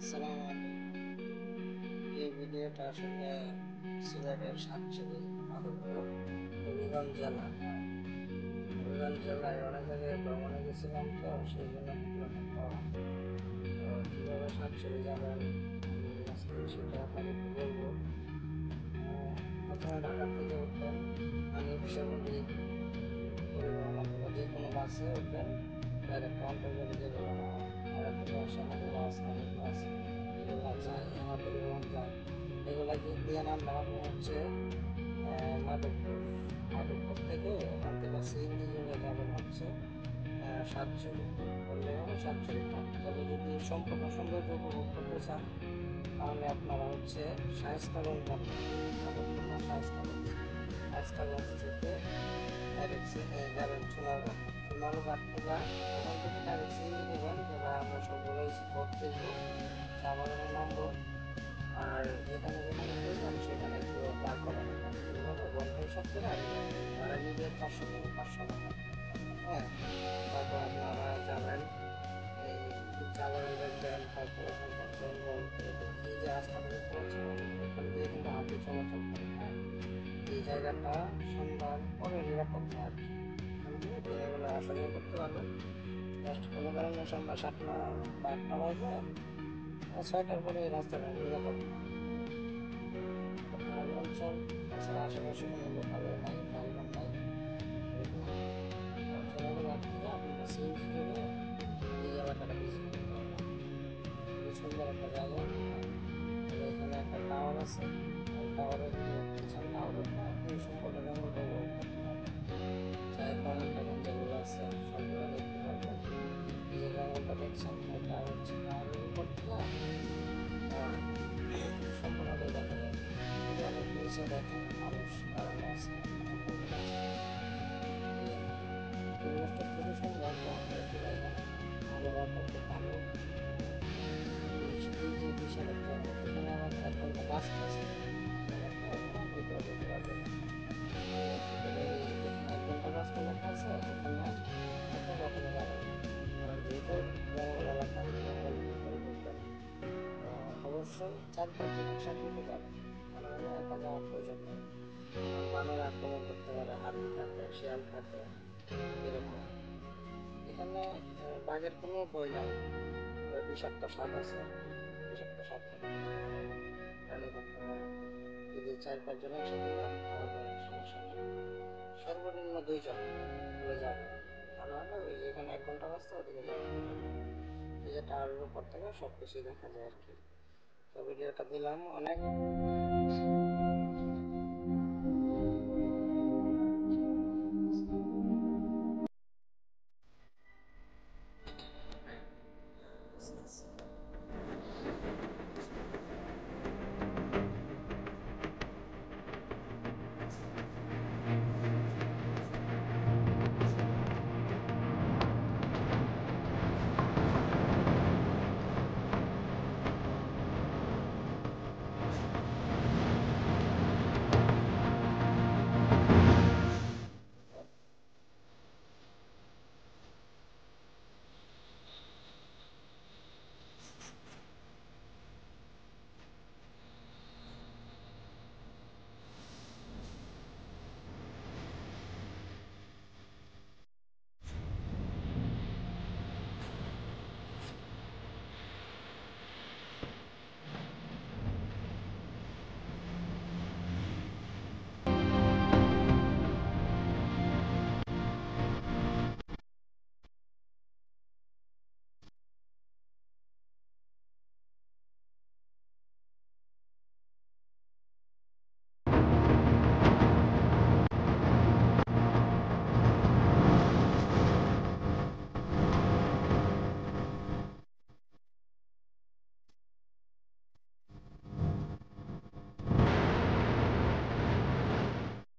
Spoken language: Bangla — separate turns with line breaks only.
আসসালামু আলাইকুম। এই ভিডিওটা আসলে সিলেটের সাতছড়ি মাধবপুর হবিগঞ্জ জেলা। হবিগঞ্জ জেলায় অনেক জায়গায় ভ্রমণে গেছিলাম, তো সেই জন্য ভিডিওটা করা। তো কীভাবে সাতছড়ি যাবেন আমি আজকে সেটা আপনাকে একটু বলবো। প্রথমে ঢাকা থেকে উঠবেন আনিফ সেবলি পরিবহন অথবা যে কোনো বাসে উঠবেন, ডাইরেক্ট অন্তর্জালে যাবে। অনেকগুলো আসে, আমাদের বাস অনেক বাস এগুলো যায়, আমার পরিবহন যায়। এগুলা দিয়ে নামবেন আপনি হচ্ছে মাধবপুর। মাধবপুর থেকে ওখান থেকে সিএনজি যোগে যাবেন হচ্ছে সাতছড়ি, বললে হবে সাতছড়ি ট্রাম। তবে যদি সম্পূর্ণ সৌন্দর্য উপভোগ করতে চান তাহলে আপনারা হচ্ছে শায়েস্তাগঞ্জ যাবেন। মাধবপুর না শায়েস্তাগঞ্জ। শায়েস্তাগঞ্জ থেকে ডাইরেক্ট যাবেন সোনারঘাট। সোনারঘাট থেকে ওখান থেকে ডাইরেক্ট সিএনজি দেবেন যে ভাই আমরা সবগুলোই স্পট দেখবো, চা বাগানে নামবো, আর যেখানে যেখানে প্রয়োজন সেখানে একটু দাঁড় করানো যাবে। এইভাবে ঘন্টা হিসাব করে আমি ভাড়া নিবে 500 থেকে 500 টাকা। হ্যাঁ, তারপর আপনারা যাবেন, এই চা বাগান দেখবেন, তারপর ওখানকার জঙ্গল। এই যে রাস্তাটা দেখতে পাচ্ছেন এখান দিয়ে কিন্তু হাতি চলাচল করে। হ্যাঁ, এই জায়গাটা সন্ধ্যার পরে নিরাপদ না আর কি। এখান দিয়ে দিনের বেলা আসা যাওয়া করতে পারবেন। জাস্ট কোনো কারণে সন্ধ্যা 7টা বা 8টা বাজে, 6টার পরে এই রাস্তাটা নিরাপদ না। পাহাড়ি অঞ্চল, তাছাড়া আশেপাশে কোনো লোকালয় নাই, যানবাহন নাই, এরকম। সোনারঘাট থেকে আপনারা সিএনজি যোগে এই এলাকাটা ভিজিট করতে পারবেন। খুবই সুন্দর একটা জায়গা। তবে এখানে একটা টাওয়ার আছে, ওই টাওয়ারে যদি উঠতে চান, টাওয়ারে উঠলে আপনি সম্পূর্ণ জঙ্গলটা উপভোগ করতে পারবেন। চায়ের বাগান টাগান যেগুলো আছে সবগুলো দেখতে পারবেন। এই যে জঙ্গলটা দেখছেন এটা হচ্ছে টাওয়ারের উপর থেকে সম্পূর্ণটাই দেখা যায়। অনেক নিচে দেখেন মানুষ দাঁড়ানো আছে, বসে আছে। এই আর কি। পরিবেশটা খুবই সুন্দর, চমৎকার একটি জায়গা। আবহাওয়াটা খুব ভালো। এই যে বিশাল এক জঙ্গল, এখানে আবার 1 ঘন্টা রাস্তা আছে, একটা আপনারা ভিতরে যেতে পারবেন। এই আর কি। তবে এই যেখানে 1 ঘন্টা রাস্তা লেখা আছে ওখানে আপনি কখনো যাবেন না, কারণ যেহেতু জঙ্গল এলাকা, জঙ্গলের ভিতরে ঢুকবেন। তো অবশ্যই 4-5 জন একসাথে যাবেন, তা নাহলে একা যাওয়ার প্রয়োজন নেই। কারণ বানর আক্রমণ করতে পারে, হাতি থাকে, শিয়াল থাকে, এরকম। এখানে বাঘের কোনো ভয় নাই, তবে বিষাক্ত সাপ আছে আর কি। বিষাক্ত সাপ থাকে, প্রাণী করতে পারে। যদি 4-5 জন একসাথে যান তাহলে সমস্যা নেই। সর্বনিম্ন 2 জন হলে যাবে, তা নাহলে ওই যেখানে 1 ঘন্টা রাস্তা ওদিকে যাওয়ার প্রয়োজন নেই। এই যে টাওয়ারের উপর থেকে সবকিছুই দেখা যায় আর কি। তো ভিডিওটা দিলাম অনেক।